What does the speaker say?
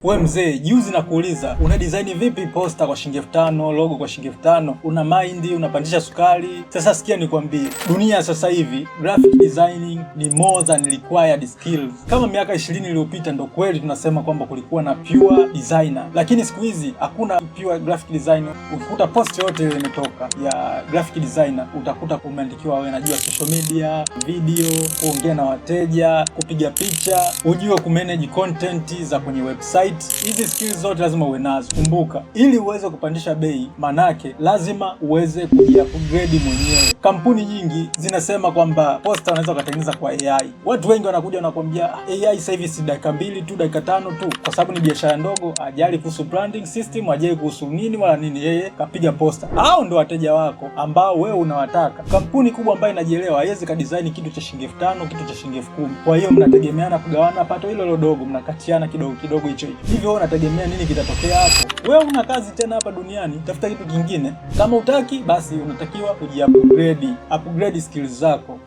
We mzee, juzi na kuuliza, una design vipi poster kwa shilingi 5,000, logo kwa shilingi 5,000, una mind, unapandisha sukari. Sasa sikia nikwambie, dunia sasa hivi graphic designing ni more than required skills. Kama miaka 20 iliyopita ndo kweli tunasema kwamba kulikuwa na pure designer, lakini siku hizi hakuna pure graphic designer. Ukikuta post yote ile imetoka ya graphic designer, utakuta umeandikiwa wewe najua social media, video, kuongea na wateja, kupiga picha, ujue kumanage content za kwenye website. Hizi skills zote lazima uwe nazo. Kumbuka, ili uweze kupandisha bei, manake lazima uweze kuji-upgrade mwenyewe. Kampuni nyingi zinasema kwamba poster unaweza kutengeneza kwa AI. Watu wengi wanakuja wanakuambia AI sasa hivi si dakika 2 tu, dakika 5 tu, kwa sababu ni biashara ndogo, ajali kuhusu branding system, ajali kuhusu nini wala nini, yeye kapiga poster. Hao ndio wateja wako ambao wewe unawataka. Kampuni kubwa ambayo inajielewa haiwezi ka design kitu cha shilingi 5,000, kitu cha shilingi 10,000. Kwa hiyo mnategemeana kugawana pato hilo dogo, mnakatiana kidogo kidogo hicho. Hivyo unategemea nini kitatokea hapo? Wewe una kazi tena hapa duniani, tafuta kitu kingine. Kama utaki, basi unatakiwa kuji-upgrade, upgrade skills zako.